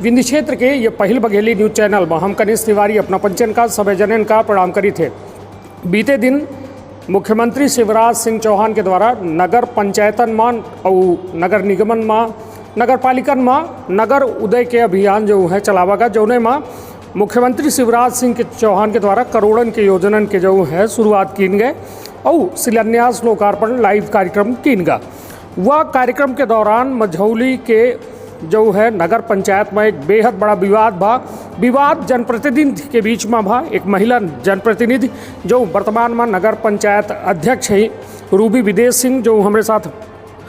विंध्य क्षेत्र के ये पहिल बघेली न्यूज चैनल में हम कनिष्ठ तिवारी अपना पंचन का सभी जनन का प्रणाम करी थे। बीते दिन मुख्यमंत्री शिवराज सिंह चौहान के द्वारा नगर पंचायतन में और नगर निगमन में नगर पालिकन में नगर उदय के अभियान जो है चलावागा, जौने में मुख्यमंत्री शिवराज सिंह के चौहान के द्वारा करोड़न के योजनन के जो है शुरुआत कीन गए और शिलान्यास लोकार्पण लाइव कार्यक्रम कीन गा। वह कार्यक्रम के दौरान मझौली के जो है नगर पंचायत में एक बेहद बड़ा विवाद जनप्रतिनिधि के बीच में भा। एक महिला जनप्रतिनिधि जो वर्तमान में नगर पंचायत अध्यक्ष है रूबी विदेश सिंह जो हमारे साथ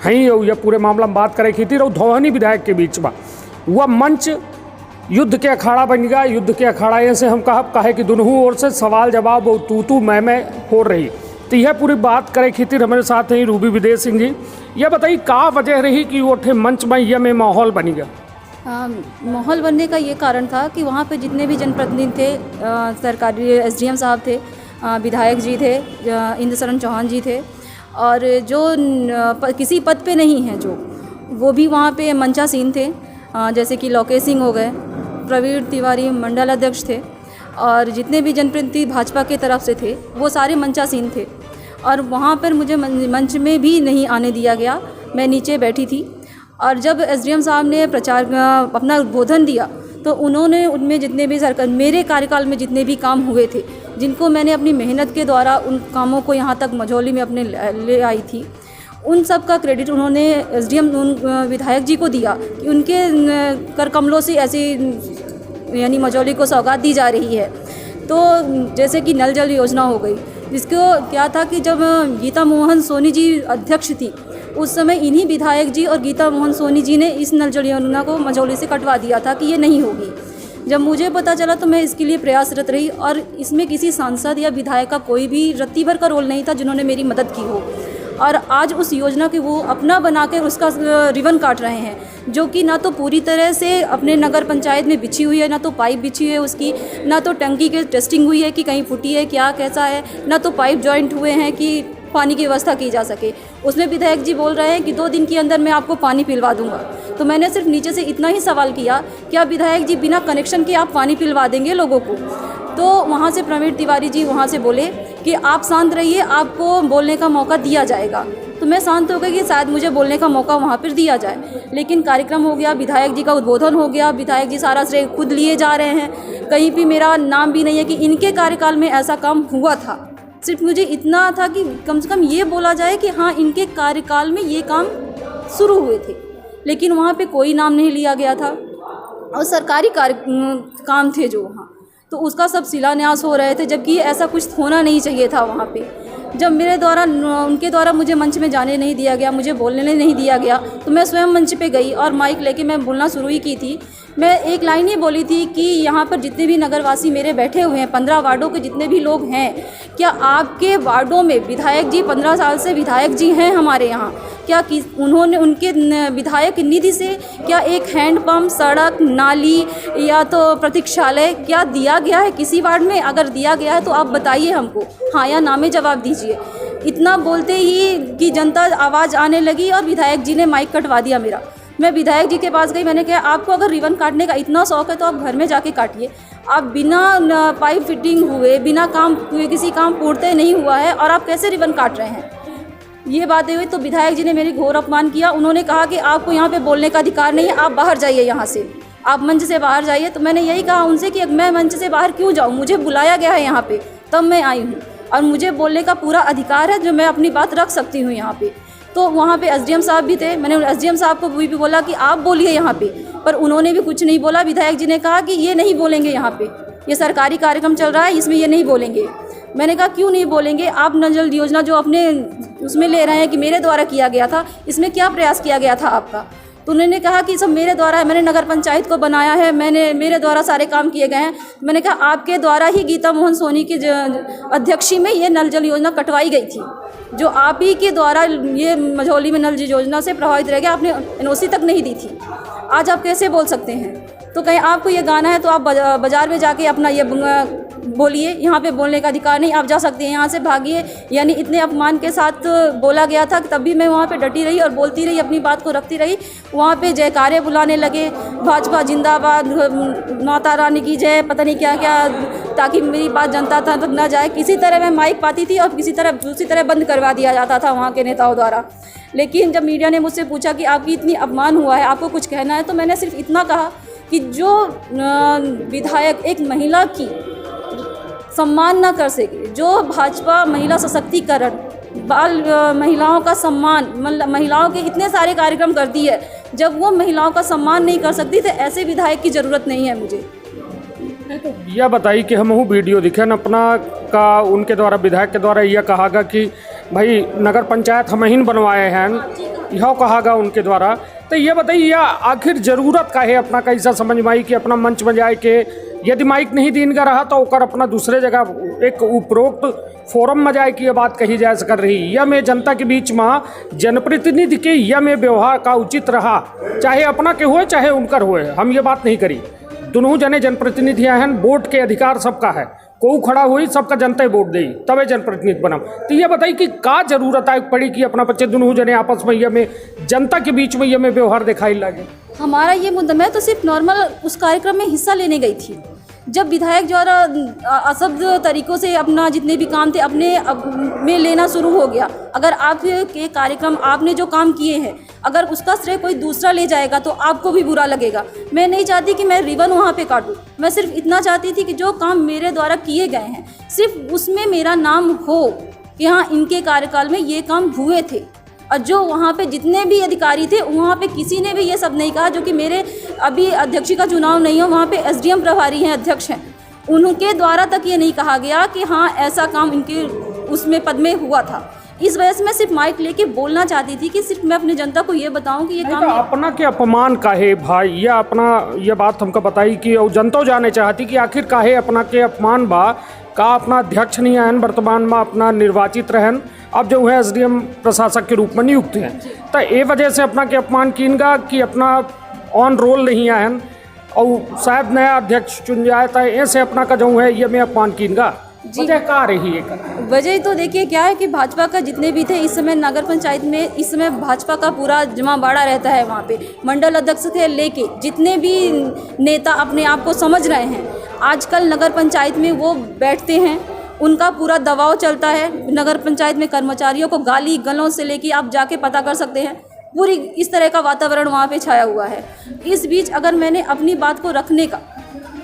हैं और यह पूरे मामला में बात करे की थी, और धोहनी विधायक के बीच में वह मंच युद्ध के अखाड़ा बन गया। युद्ध के अखाड़ा से हम कहे कि दोनों ओर से सवाल जवाब और तू मैं हो रही। तो यह पूरी बात करे खातिर हमारे साथ हैं रूबी विदेश सिंह जी। यह बताइए का वजह रही कि वो थे मंच में यह में माहौल बन गया? माहौल बनने का ये कारण था कि वहाँ पे जितने भी जनप्रतिनिधि थे, सरकारी एसडीएम साहब थे, विधायक जी थे, इंद्रशरण चौहान जी थे, और जो किसी पद पे नहीं हैं जो वो भी वहाँ पे मंचासीन थे। जैसे कि लोकेश सिंह हो गए, प्रवीण तिवारी मंडल अध्यक्ष थे, और जितने भी जनप्रतिनिधि भाजपा के तरफ से थे वो सारे मंचासीन थे। और वहाँ पर मुझे मंच में भी नहीं आने दिया गया, मैं नीचे बैठी थी। और जब एसडीएम साहब ने अपना उद्बोधन दिया तो उन्होंने उनमें जितने भी मेरे कार्यकाल में जितने भी काम हुए थे, जिनको मैंने अपनी मेहनत के द्वारा उन कामों को यहाँ तक मझौली में अपने ले आई थी, उन सब का क्रेडिट उन्होंने एसडीएम विधायक जी को दिया कि उनके कर कमलों से ऐसी यानी मझौली को सौगात दी जा रही है। तो जैसे कि नल जल योजना हो गई, जिसको क्या था कि जब गीता मोहन सोनी जी अध्यक्ष थी उस समय इन्हीं विधायक जी और गीता मोहन सोनी जी ने इस नल जल योजना को मझौली से कटवा दिया था कि ये नहीं होगी। जब मुझे पता चला तो मैं इसके लिए प्रयासरत रही, और इसमें किसी सांसद या विधायक का कोई भी रत्ती भर का रोल नहीं था जिन्होंने मेरी मदद की हो। और आज उस योजना के वो अपना बनाकर उसका रिबन काट रहे हैं, जो कि ना तो पूरी तरह से अपने नगर पंचायत में बिछी हुई है, ना तो पाइप बिछी हुई है उसकी, ना तो टंकी की टेस्टिंग हुई है कि कहीं फूटी है क्या कैसा है, ना तो पाइप जॉइंट हुए हैं कि पानी की व्यवस्था की जा सके। उसमें विधायक जी बोल रहे हैं कि 2 दिन के अंदर मैं आपको पानी पिलवा दूंगा। तो मैंने सिर्फ नीचे से इतना ही सवाल किया, क्या विधायक जी बिना कनेक्शन के आप पानी पिलवा देंगे लोगों को? तो वहाँ से प्रवीण तिवारी जी वहाँ से बोले कि आप शांत रहिए, आपको बोलने का मौका दिया जाएगा। तो मैं शांत हो गई कि शायद मुझे बोलने का मौका वहाँ पर दिया जाए। लेकिन कार्यक्रम हो गया, विधायक जी का उद्बोधन हो गया, विधायक जी सारा श्रेय खुद लिए जा रहे हैं, कहीं भी मेरा नाम भी नहीं है कि इनके कार्यकाल में ऐसा काम हुआ था। सिर्फ मुझे इतना था कि कम से कम ये बोला जाए कि हाँ इनके कार्यकाल में ये काम शुरू हुए थे, लेकिन वहाँ पे कोई नाम नहीं लिया गया था। और सरकारी काम थे जो वहाँ, तो उसका सब शिलान्यास हो रहे थे, जबकि ऐसा कुछ होना नहीं चाहिए था वहाँ पे। जब उनके द्वारा मुझे मंच में जाने नहीं दिया गया, मुझे बोलने नहीं दिया गया, तो मैं स्वयं मंच पे गई और माइक लेके मैं बोलना शुरू ही की थी। मैं एक लाइन ही बोली थी कि यहाँ पर जितने भी नगरवासी मेरे बैठे हुए हैं, 15 वार्डों के जितने भी लोग हैं, क्या आपके वार्डों में विधायक जी 15 साल से विधायक जी हैं हमारे यहाँ, क्या उन्होंने उनके विधायक निधि से क्या एक हैंडपम्प, सड़क, नाली या तो प्रतीक्षालय क्या दिया गया है किसी वार्ड में? अगर दिया गया है तो आप बताइए हमको, हाँ या ना में जवाब दीजिए। इतना बोलते ही कि जनता आवाज़ आने लगी और विधायक जी ने माइक कटवा दिया मेरा। मैं विधायक जी के पास गई, मैंने कहा आपको अगर रिबन काटने का इतना शौक है तो आप घर में जाके काटिए। आप बिना पाइप फिटिंग हुए, बिना किसी काम पूर्णतः नहीं हुआ है और आप कैसे रिबन काट रहे हैं? ये बातें हुई तो विधायक जी ने मेरी घोर अपमान किया। उन्होंने कहा कि आपको यहाँ पे बोलने का अधिकार नहीं है, आप बाहर जाइए, यहाँ से आप मंच से बाहर जाइए। तो मैंने यही कहा उनसे कि मैं मंच से बाहर क्यों जाऊँ, मुझे बुलाया गया है यहाँ पे, तब मैं आई हूँ और मुझे बोलने का पूरा अधिकार है, जो मैं अपनी बात रख सकती हूँ यहाँ पे। तो वहाँ पे एसडीएम साहब भी थे, मैंने एसडीएम साहब को भी बोला कि आप बोलिए यहाँ पे, पर उन्होंने भी कुछ नहीं बोला। विधायक जी ने कहा कि ये नहीं बोलेंगे, यहाँ पे ये सरकारी कार्यक्रम चल रहा है, इसमें ये नहीं बोलेंगे। मैंने कहा क्यों नहीं बोलेंगे? आप नल जल योजना जो अपने उसमें ले रहे हैं कि मेरे द्वारा किया गया था, इसमें क्या प्रयास किया गया था आपका? तो उन्होंने कहा कि सब मेरे द्वारा है, मैंने नगर पंचायत को बनाया है, मेरे द्वारा सारे काम किए गए हैं। मैंने कहा आपके द्वारा ही गीता मोहन सोनी की अध्यक्षी में ये नल जल योजना कटवाई गई थी, जो आप ही के द्वारा ये मझौली में नल जल योजना से प्रभावित रह गया, आपने एनओसी तक नहीं दी थी। आज आप कैसे बोल सकते हैं? तो कहीं आपको ये गाना है तो आप बाज़ार में जाके अपना ये बोलिए, यहाँ पे बोलने का अधिकार नहीं, आप जा सकते हैं यहाँ से, भागिए। यानी इतने अपमान के साथ बोला गया था, तब भी मैं वहाँ पे डटी रही और बोलती रही, अपनी बात को रखती रही। वहाँ पे जयकारे बुलाने लगे, भाजपा जिंदाबाद, माता रानी की जय, पता नहीं क्या क्या, ताकि मेरी बात जनता तक ना जाए। किसी तरह मैं माइक पाती थी और किसी तरह दूसरी तरह बंद करवा दिया जाता था वहाँ के नेताओं द्वारा। लेकिन जब मीडिया ने मुझसे पूछा कि आपकी इतनी अपमान हुआ है, आपको कुछ कहना है, तो मैंने सिर्फ इतना कहा कि जो विधायक एक महिला की सम्मान ना कर सके, जो भाजपा महिला सशक्तिकरण, बाल महिलाओं का सम्मान, महिलाओं के इतने सारे कार्यक्रम करती है, जब वो महिलाओं का सम्मान नहीं कर सकती तो ऐसे विधायक की ज़रूरत नहीं है मुझे। तो यह बताइए कि हम वीडियो दिखे अपना का उनके द्वारा, विधायक के द्वारा यह कहा गया कि भाई नगर पंचायत हम ही बनवाए हैं, यह कहा गया उनके द्वारा। तो ये बताइए यह आखिर ज़रूरत का है अपना कैसा समझ में आई कि अपना मंच में जाए के यदि माइक नहीं दीन का रहा तो ओकर अपना दूसरे जगह एक उपरोक्त फोरम में जाए कि ये बात कही जा कर रही, यह में जनता के बीच में जनप्रतिनिधि के यह में व्यवहार का उचित रहा, चाहे अपना के हुए चाहे उनकर हुए, हम ये बात नहीं करी। दोनों जने जनप्रतिनिधियाँ हैं, वोट के अधिकार सबका है, कोई खड़ा हुई सबका जनता वोट दी तबे जनप्रतिनिधि बना। तो ये बताइए कि का जरूरत है पड़ी कि अपना बच्चे दोनों जने आपस में ये में जनता के बीच में ये में व्यवहार दिखाई लगे। हमारा ये मुद्दा, मैं तो सिर्फ नॉर्मल उस कार्यक्रम में हिस्सा लेने गई थी। जब विधायक द्वारा असभ्य तरीक़ों से अपना जितने भी काम थे अपने में लेना शुरू हो गया, अगर आपके कार्यक्रम आपने जो काम किए हैं अगर उसका श्रेय कोई दूसरा ले जाएगा तो आपको भी बुरा लगेगा। मैं नहीं चाहती कि मैं रिबन वहाँ पे काटूं, मैं सिर्फ इतना चाहती थी कि जो काम मेरे द्वारा किए गए हैं सिर्फ उसमें मेरा नाम हो कि हाँ इनके कार्यकाल में ये काम हुए थे। और जो वहाँ पे जितने भी अधिकारी थे वहाँ पे किसी ने भी ये सब नहीं कहा, जो कि मेरे अभी अध्यक्ष का चुनाव नहीं हो, वहाँ पे एसडीएम प्रभारी हैं, अध्यक्ष हैं, उनके द्वारा तक ये नहीं कहा गया कि हाँ ऐसा काम इनके उसमें पद में हुआ था। इस वजह से मैं सिर्फ माइक लेके बोलना चाहती थी कि सिर्फ मैं अपनी जनता को ये बताऊं कि ये काम तो अपना के अपमान काहे भाई, यह अपना ये बात हमको बताई कि जनता जाने चाहती कि आखिर काहे अपना के अपमान बा, का अपना अध्यक्ष नहीं आयन वर्तमान में अपना निर्वाचित रहन, अब जो है एसडीएम प्रशासक के रूप में नियुक्त हैं, तो ये वजह से अपना के अपमान कीनगा कि अपना ऑन रोल नहीं आयन और शायद नया अध्यक्ष चुन जाए तो ऐसे अपना का जो है ये में अपमान कीनगा। वजह क्या रही है? वजह तो देखिए क्या है कि भाजपा का जितने भी थे इस समय नगर पंचायत में, इस समय भाजपा का पूरा जमावाड़ा रहता है वहाँ पे, मंडल अध्यक्ष से लेके जितने भी नेता अपने आप को समझ रहे हैं आजकल नगर पंचायत में वो बैठते हैं, उनका पूरा दबाव चलता है। नगर पंचायत में कर्मचारियों को गाली गलौज से लेके आप जाके पता कर सकते हैं, पूरी इस तरह का वातावरण वहाँ पे छाया हुआ है। इस बीच अगर मैंने अपनी बात को रखने का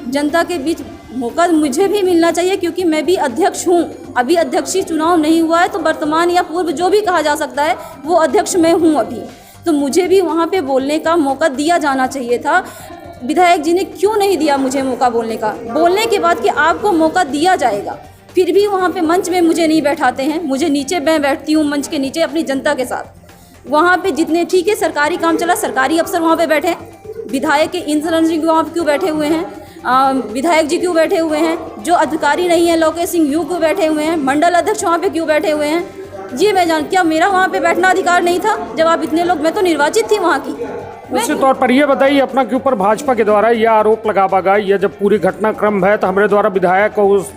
जनता के बीच मौका मुझे भी मिलना चाहिए, क्योंकि मैं भी अध्यक्ष हूँ, अभी अध्यक्षीय चुनाव नहीं हुआ है तो वर्तमान या पूर्व जो भी कहा जा सकता है वो अध्यक्ष मैं हूँ अभी, तो मुझे भी वहाँ पे बोलने का मौका दिया जाना चाहिए था। विधायक जी ने क्यों नहीं दिया मुझे मौका बोलने का? बोलने के बाद कि आपको मौका दिया जाएगा, फिर भी वहाँ पे मंच में मुझे नहीं बैठाते हैं, मुझे नीचे मैं बैठती हूँ मंच के नीचे अपनी जनता के साथ। वहाँ पे जितने ठीक है सरकारी काम चला, सरकारी अफसर वहाँ पे बैठे, विधायक के इंद्रधनुष सिंह वहाँ क्यों बैठे हुए हैं, विधायक जी क्यों बैठे हुए हैं, जो अधिकारी नहीं है लोकेश सिंह यू क्यों बैठे हुए हैं, मंडल अध्यक्ष वहाँ पे क्यों बैठे हुए हैं? जी मैं क्या मेरा वहाँ पे बैठना अधिकार नहीं था जब आप इतने लोग, मैं तो निर्वाचित थी वहाँ की। निश्चित तौर पर ये बताइए अपना के ऊपर भाजपा के द्वारा यह आरोप लगावा गया, यह जब पूरी घटनाक्रम है तो हमारे द्वारा विधायक और उस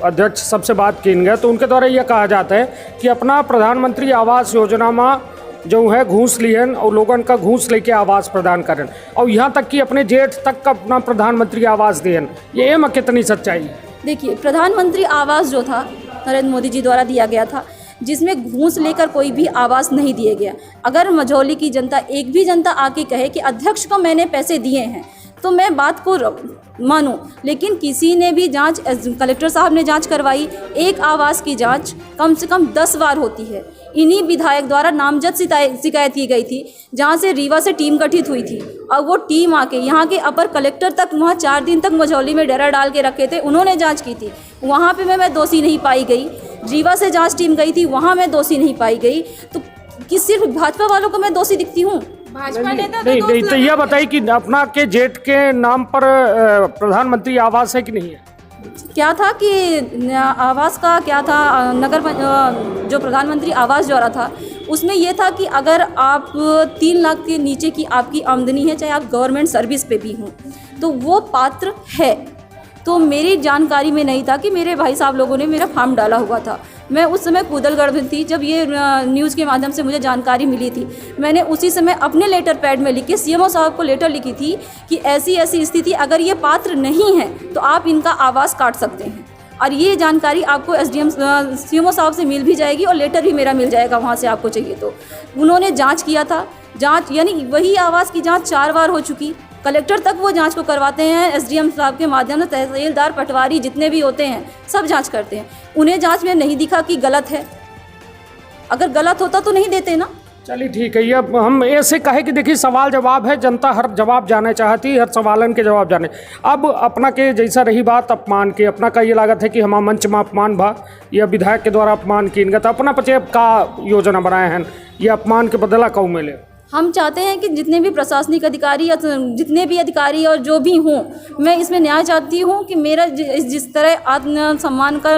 अध्यक्ष सबसे बात की गई तो उनके द्वारा यह कहा जाता है कि अपना प्रधानमंत्री आवास योजना में जो है घूस लियन और लोगन का घूस लेके आवास प्रदान करें और यहाँ तक कि अपने जेठ तक का अपना प्रधानमंत्री आवास देन, ये में कितनी सच्चाई? देखिए प्रधानमंत्री आवास जो था नरेंद्र मोदी जी द्वारा दिया गया था, जिसमें घूस लेकर कोई भी आवास नहीं दिए गया। अगर मझौली की जनता, एक भी जनता आके कहे कि अध्यक्ष को मैंने पैसे दिए हैं तो मैं बात को मानूं, लेकिन किसी ने भी जांच, कलेक्टर साहब ने जांच करवाई, एक आवास की जांच कम से कम 10 बार होती है। इन्हीं विधायक द्वारा नामजद शिकायत की गई थी, जहां से रीवा से टीम गठित हुई थी और वो टीम आके यहाँ के अपर कलेक्टर तक वहाँ 4 दिन तक मझौली में डेरा डाल के रखे थे, उन्होंने जांच की थी, वहाँ पे मैं दोषी नहीं पाई गई। रीवा से जांच टीम गई थी, वहाँ मैं दोषी नहीं पाई गई, तो कि सिर्फ भाजपा वालों को मैं दोषी दिखती हूँ? भाजपा नेता नहीं, तो यह बताइए कि अपना के जेठ के नाम पर प्रधानमंत्री आवास है कि नहीं है? क्या था कि आवास का क्या था, जो प्रधानमंत्री आवास जो रहा था उसमें यह था कि अगर आप 3 लाख के नीचे की आपकी आमदनी है, चाहे आप गवर्नमेंट सर्विस पे भी हों, तो वो पात्र है। तो मेरी जानकारी में नहीं था कि मेरे भाई साहब लोगों ने मेरा फॉर्म डाला हुआ था। मैं उस समय कूदलगढ़ में थी जब ये न्यूज़ के माध्यम से मुझे जानकारी मिली थी। मैंने उसी समय अपने लेटर पैड में लिख के सीएमओ साहब को लेटर लिखी थी कि ऐसी ऐसी स्थिति, अगर ये पात्र नहीं है तो आप इनका आवास काट सकते हैं, और ये जानकारी आपको एसडीएम सीएमओ साहब से मिल भी जाएगी और लेटर भी मेरा मिल जाएगा वहाँ से, आपको चाहिए तो। उन्होंने जांच किया था, जांच यानी वही आवास की जांच 4 बार हो चुकी। कलेक्टर तक वो जांच को करवाते हैं, एसडीएम साहब के माध्यम से तहसीलदार, पटवारी जितने भी होते हैं सब जांच करते हैं। उन्हें जांच में नहीं दिखा कि गलत है, अगर गलत होता तो नहीं देते ना। चलिए ठीक है, ये अब हम ऐसे कहे कि देखिए सवाल जवाब है, जनता हर जवाब जानना चाहती है, हर सवालन के जवाब जाने। अब अपना के जैसा रही बात अपमान के, अपना का ये लागत है कि हमारा मंच में अपमान भा या विधायक के द्वारा अपमान की इनका, तो अपना पचे का योजना बनाए हैं ये अपमान के बदला कऊ मिले। हम चाहते हैं कि जितने भी प्रशासनिक अधिकारी या जितने भी अधिकारी और जो भी हों, मैं इसमें न्याय चाहती हूँ कि मेरा जिस तरह आत्मसम्मान का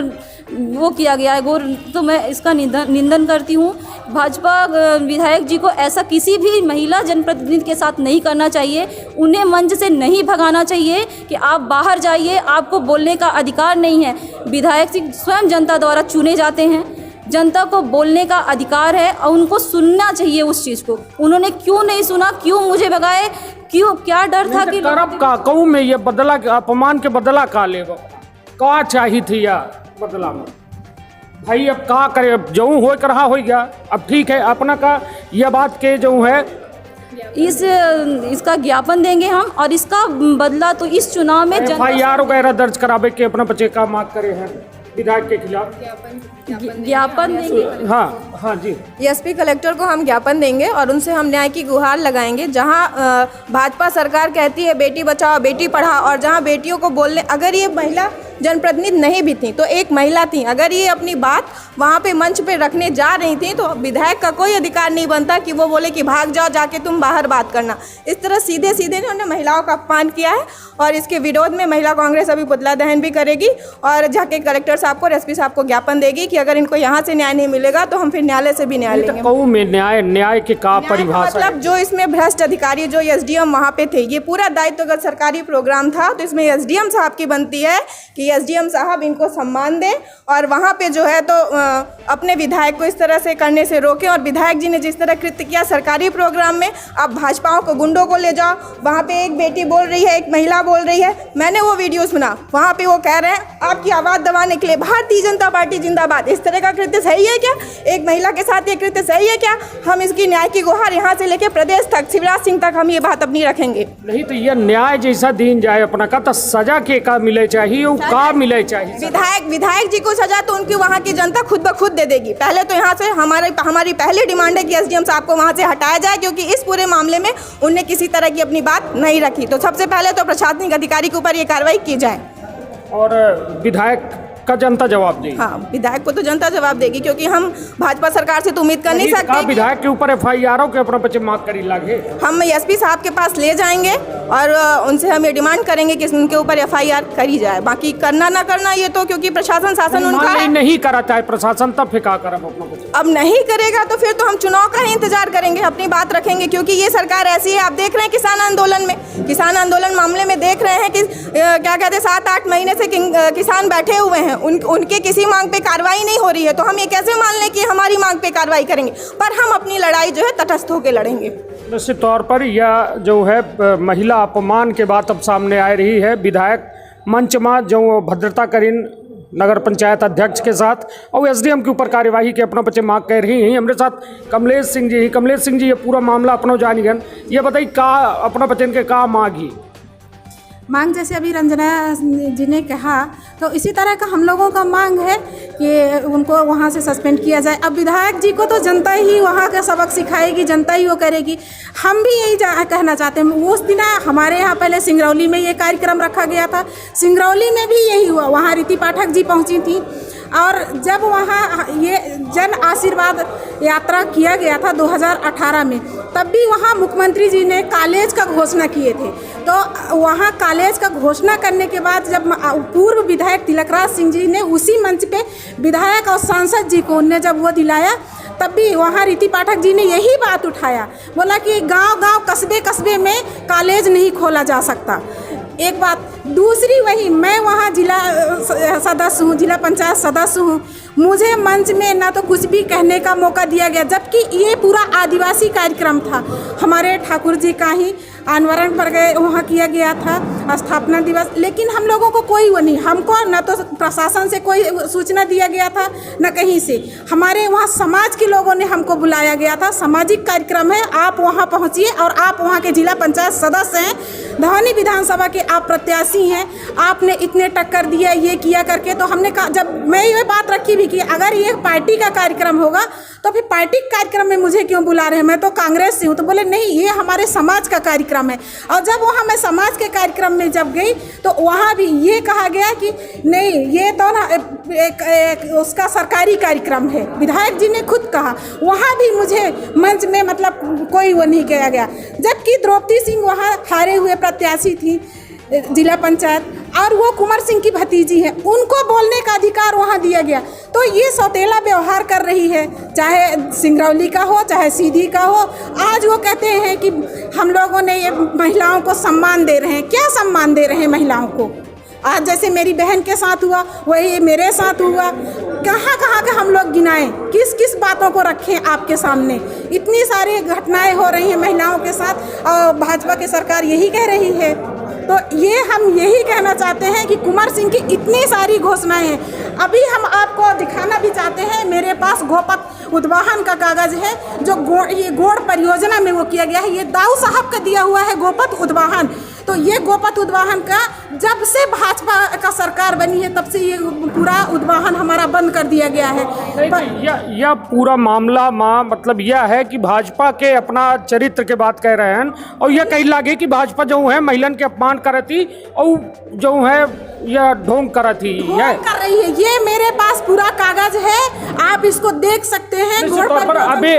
वो किया गया है तो मैं इसका निंदन करती हूँ। भाजपा विधायक जी को ऐसा किसी भी महिला जनप्रतिनिधि के साथ नहीं करना चाहिए। उन्हें मंच से नहीं भगाना चाहिए कि आप बाहर जाइए, आपको बोलने का अधिकार नहीं है। विधायक जी स्वयं जनता द्वारा चुने जाते हैं, जनता को बोलने का अधिकार है और उनको सुनना चाहिए उस चीज़ को। उन्होंने क्यों नहीं सुना, क्यों मुझे भगाए, क्यों, क्या डर था कि करब का कहूँ में ये बदला, अपमान के बदला का ले का चाहिए थी या बदला में भाई, अब का करे, जो हो कर रहा हो गया। अब ठीक है, अपना का यह बात के जो है इसका ज्ञापन देंगे हम, और इसका बदला तो इस चुनाव में FIR वगैरह दर्ज करावे के अपना बच्चे का मांग करे हैं विधायक के खिलाफ ज्ञापन देंगे। हाँ जी, एसपी कलेक्टर को हम ज्ञापन देंगे और उनसे हम न्याय की गुहार लगाएंगे। जहां भाजपा सरकार कहती है बेटी बचाओ बेटी पढ़ाओ, और जहां बेटियों को बोलने, अगर ये महिला जनप्रतिनिधि नहीं भी थी तो एक महिला थी, अगर ये अपनी बात वहाँ पे मंच पे रखने जा रही थी तो विधायक का कोई अधिकार नहीं बनता कि वो बोले कि भाग जाओ, जाके तुम बाहर बात करना। इस तरह सीधे सीधे उन्होंने महिलाओं का अपमान किया है, और इसके विरोध में महिला कांग्रेस अभी पुतला दहन भी करेगी और जाके कलेक्टर साहब को और एसपी साहब को ज्ञापन देगी कि अगर इनको यहाँ से न्याय नहीं मिलेगा तो हम फिर न्यायालय से भी न्याय लेंगे। कहूँ में न्याय के का परिभाषा, मतलब जो इसमें भ्रष्ट अधिकारी जो एसडीएम वहाँ पे थे, ये पूरा दायित्वगत सरकारी प्रोग्राम था, तो इसमें एसडीएम साहब की बनती है कि एसडीएम साहब इनको सम्मान दें और वहाँ पे जो है तो अपने विधायक को इस तरह से करने से रोकें। और विधायक जी ने जिस तरह कृत्य किया सरकारी प्रोग्राम में, अब भाजपाओं को गुंडों को ले जाओ, वहाँ पे एक बेटी बोल रही है, एक महिला बोल रही है, मैंने वो वीडियो सुना, वहाँ पे वो कह रहे हैं आपकी आवाज़ दबाने के लिए भारतीय जनता पार्टी जिंदाबाद। इस तरह का कृत्य सही है क्या? एक महिला के साथ ये कृत्य सही है क्या? हम इसकी न्याय की गुहार यहाँ से लेकर प्रदेश तक, शिवराज सिंह तक हम ये बात अपनी रखेंगे। नहीं तो ये न्याय जैसा दिन जाए अपना का, तो सजा के का मिले चाहिए, वो का मिले चाहिए। विधायक जी को सजा तो उनकी वहाँ की जनता खुद ब खुद दे देगी। पहले तो यहाँ से हमारी पहली डिमांड है कि एसडीएम साहब को वहाँ से हटाया जाए, क्योंकि इस पूरे मामले में उनने किसी तरह की अपनी बात नहीं रखी। तो सबसे पहले तो प्रशासनिक अधिकारी के ऊपर ये कार्रवाई की जाए और विधायक का जनता जवाब देगी। हाँ, विधायक को तो जनता जवाब देगी, क्योंकि हम भाजपा सरकार से तो उम्मीद कर नहीं सकते। विधायक के ऊपर FIR के अपना बच्चे मांग करी लागे, हम एसपी साहब के पास ले जाएंगे और उनसे हम ये डिमांड करेंगे कि उनके ऊपर FIR करी जाए। बाकी करना ना करना ये तो क्योंकि प्रशासन शासन उनका है। नहीं करा चाहे प्रशासन, तब फिर क्या करब अपना बच्चे। अब नहीं करेगा तो फिर तो हम चुनाव का ही इंतजार करेंगे, अपनी बात रखेंगे, क्योंकि ये सरकार ऐसी है। आप देख रहे हैं किसान आंदोलन मामले में देख रहे हैं कि क्या कहते हैं 7-8 महीने से किसान बैठे हुए हैं, उनके किसी मांग पे कार्रवाई नहीं हो रही है। तो हम ये कैसे मान लें कि हमारी मांग पे कार्रवाई करेंगे? पर हम अपनी लड़ाई जो है तटस्थ होकर लड़ेंगे। निश्चित तौर पर यह जो है महिला अपमान के बात अब सामने आ रही है। विधायक मंच में जो भद्रता करीन नगर पंचायत अध्यक्ष के साथ और एसडीएम के ऊपर कार्यवाही के अपना बच्चे मांग कर रही हैं। हमारे साथ कमलेश सिंह जी ये पूरा मामला अपना जानिगन, ये बताइए का अपना बच्चन के का मांग जैसे अभी रंजना जी ने कहा, तो इसी तरह का हम लोगों का मांग है कि उनको वहाँ से सस्पेंड किया जाए। अब विधायक जी को तो जनता ही वहाँ का सबक सिखाएगी, जनता ही वो करेगी। हम भी यही कहना चाहते हैं। उस दिन हमारे यहाँ पहले सिंगरौली में ये कार्यक्रम रखा गया था, सिंगरौली में भी यही हुआ, वहाँ रीति पाठक जी पहुँची थी। और जब वहाँ ये जन आशीर्वाद यात्रा किया गया था 2018 में, तब भी वहाँ मुख्यमंत्री जी ने कॉलेज का घोषणा किए थे। तो वहाँ कॉलेज का घोषणा करने के बाद जब पूर्व विधायक तिलकराज सिंह जी ने उसी मंच पे विधायक और सांसद जी को उनने जब वो दिलाया, तब भी वहाँ रीति पाठक जी ने यही बात उठाया, बोला कि गांव-गांव कस्बे-कस्बे में कॉलेज नहीं खोला जा सकता। एक बात। दूसरी वही, मैं वहाँ जिला सदस्य हूँ, जिला पंचायत सदस्य हूँ, मुझे मंच में ना तो कुछ भी कहने का मौका दिया गया, जबकि ये पूरा आदिवासी कार्यक्रम था। हमारे ठाकुर जी का ही अनावरण पर गए, वहाँ किया गया था स्थापना दिवस, लेकिन हम लोगों को कोई वो नहीं, हमको न तो प्रशासन से कोई सूचना दिया गया था न कहीं से। हमारे वहाँ समाज के लोगों ने हमको बुलाया गया था, सामाजिक कार्यक्रम है, आप वहाँ पहुँचिए और आप वहाँ के जिला पंचायत सदस्य हैं, धौनी विधानसभा के आप प्रत्याशी हैं, आपने इतने टक्कर दिया ये किया करके। तो हमने कहा, जब मैं ये बात रखी भी कि अगर ये पार्टी का कार्यक्रम होगा तो फिर पार्टी कार्यक्रम में मुझे क्यों बुला रहे हैं, मैं तो कांग्रेस से हूँ। तो बोले नहीं, ये हमारे समाज का कार्यक्रम है। और जब वहाँ मैं समाज के कार्यक्रम में जब गई तो वहाँ भी ये कहा गया कि नहीं, ये तो ना एक उसका सरकारी कार्यक्रम है, विधायक जी ने खुद कहा। वहाँ भी मुझे मंच में मतलब कोई वो नहीं किया गया, जबकि द्रौपदी सिंह वहाँ हारे हुए प्रत्याशी थी जिला पंचायत, और वो कुंवर सिंह की भतीजी है, उनको बोलने का अधिकार वहाँ दिया गया। तो ये सौतेला व्यवहार कर रही है, चाहे सिंगरौली का हो चाहे सीधी का हो। आज वो कहते हैं कि हम लोगों ने ये महिलाओं को सम्मान दे रहे हैं। क्या सम्मान दे रहे हैं महिलाओं को? आज जैसे मेरी बहन के साथ हुआ वही मेरे साथ हुआ। कहाँ कहाँ के हम लोग गिनाएं, किस किस बातों को रखें आपके सामने? इतनी सारी घटनाएं हो रही हैं महिलाओं के साथ, और भाजपा की सरकार यही कह रही है। तो ये हम यही कहना चाहते हैं कि कुंवर सिंह की इतनी सारी घोषणाएं हैं। अभी हम आपको दिखाना भी चाहते हैं, मेरे पास गोपत उद्वाहन का कागज़ है, जो ये गोड़ परियोजना में वो किया गया है। ये दाऊ साहब का दिया हुआ है गोपत उद्वाहन। तो ये गोपत उद्वाहन का जब से भाजपा का सरकार बनी है तब से ये पूरा उद्वाहन हमारा बंद कर दिया गया है। यह पूरा मामला मतलब यह है कि भाजपा के अपना चरित्र के बात कह रहे हैं, और यह कहीं लागे कि भाजपा जो है महिलन के अपमान करती और जो है यह ढोंग करती है, कर रही है। ये मेरे पास पूरा कागज है, आप इसको देख सकते हैं।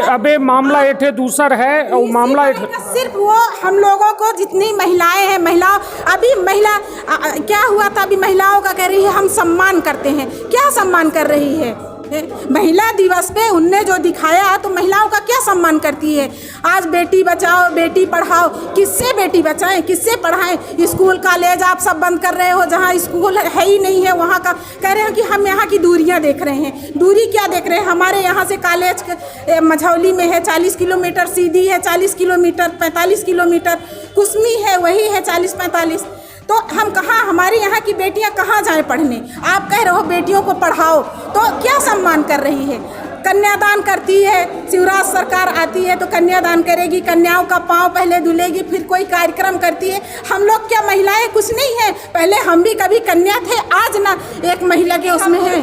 अबे मामला एक दूसर है, और मामला सिर्फ वो हम लोगों को जितनी महिलाएं हैं, महिलाओं अभी महिला क्या हुआ था, अभी महिलाओं का कह रही है हम सम्मान करते हैं। क्या सम्मान कर रही है? महिला दिवस पे उनने जो दिखाया तो महिलाओं का क्या सम्मान करती है? आज बेटी बचाओ बेटी पढ़ाओ, किससे बेटी बचाएं, किससे पढ़ाएं? स्कूल कॉलेज आप सब बंद कर रहे हो, जहाँ स्कूल है ही नहीं है वहाँ का कह रहे हो कि हम यहाँ की दूरियाँ देख रहे हैं। दूरी क्या देख रहे हैं? हमारे यहाँ से कॉलेज मझौली में है 40 किलोमीटर, सीधी है 40 किलोमीटर, 45 किलोमीटर, कुसमी है वही है 40-45। तो हम कहाँ, हमारे यहाँ की बेटियाँ कहाँ जाएं पढ़ने? आप कह रहे हो बेटियों को पढ़ाओ, तो क्या सम्मान कर रही है? कन्यादान करती है, शिवराज सरकार आती है तो कन्यादान करेगी, कन्याओं का पाँव पहले धुलेगी, फिर कोई कार्यक्रम करती है। हम लोग क्या महिलाएं कुछ नहीं है? पहले हम भी कभी कन्या थे, आज ना एक महिला के उसमें है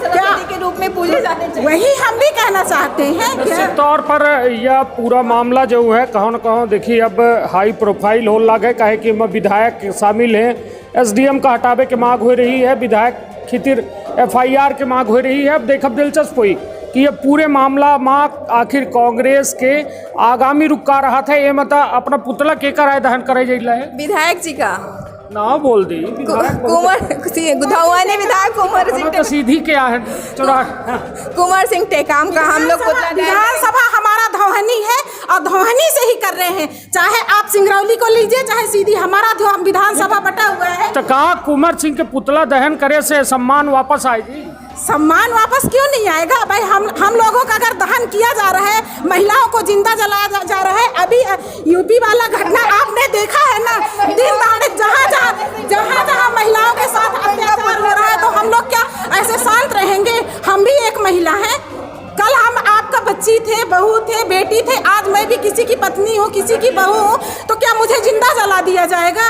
क्या के रूप में पूजे जाते हैं। वही हम भी कहना चाहते हैं। निश्चित तौर पर यह पूरा मामला जो है कहीं न कहीं देखिए अब हाई प्रोफाइल हो लगे, काहे कि विधायक शामिल हैं, एसडीएम का हटावे की मांग हो रही है, विधायक खितिर एफआईआर की मांग हो रही है। अब देखब दिलचस्प हुई कि ये पूरे मामला आखिर कांग्रेस के आगामी रुख का रहा था। ये मता अपना पुतला के कराए दहन करे जाइला है विधायक जी का ना बोल दी कुंवर गुधावाने विधायक कुंवर सिंह तो सीधी क्या है कुंवर सिंह टेकाम का हम लोग विधानसभा हमारा धौहनी है और धौहनी से ही कर रहे हैं। चाहे आप सिंगरौली को लीजिए चाहे सीधी, हमारा विधानसभा बटा हुआ है। तो कहा कुंवर सिंह के पुतला दहन करे से सम्मान वापस आएगी? सम्मान वापस क्यों नहीं आएगा भाई? हम लोगों का अगर दहन किया जा रहा है, महिलाओं को जिंदा जलाया जा रहा है। अभी यूपी वाला घटना आपने देखा है ना, दिन दहाड़े जहाँ महिलाओं के साथ अत्याचार हो रहा है, तो हम लोग क्या ऐसे शांत रहेंगे? हम भी एक महिला हैं। कल हम आपका बच्ची थे, बहू थे, बेटी थे, आज मैं भी किसी की पत्नी हूँ, किसी की बहू हूँ, तो क्या मुझे जिंदा जला दिया जाएगा?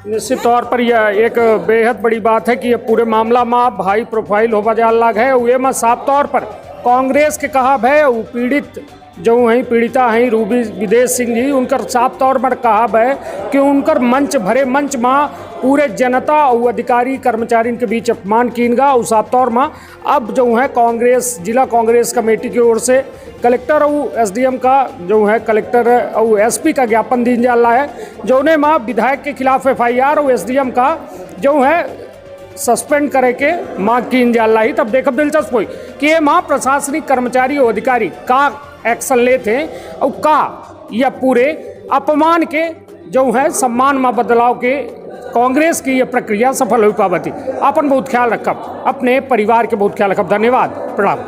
निश्चित तौर पर यह एक बेहद बड़ी बात है कि ये पूरे मामला में हाई प्रोफाइल हो बजा लग है। ये में साफ तौर पर कांग्रेस के कहा है पीड़ित जो हैं, पीड़िता हैं रूबी विदेश सिंह जी, उनकर साफ तौर पर कहा है कि उनकर मंच भरे मंच में पूरे जनता और अधिकारी कर्मचारी के बीच अपमान कीनगा। और साफ तौर में अब जो है कांग्रेस जिला कांग्रेस कमेटी की ओर से कलेक्टर और एसडीएम का जो है कलेक्टर और एसपी का ज्ञापन दी जा रहा है, जोने में विधायक के खिलाफ एफआईआर और एसडीएम का जो है सस्पेंड करे के मांग की जा रही। तब देखब दिलचस्प हुई कि ये माँ प्रशासनिक कर्मचारी और अधिकारी का एक्शन लेते हैं और का यह पूरे अपमान के जो है सम्मान में बदलाव के कांग्रेस की ये प्रक्रिया सफल हो पावती। अपन बहुत ख्याल रखब, अपने परिवार के बहुत ख्याल रखब। धन्यवाद, प्रणाम।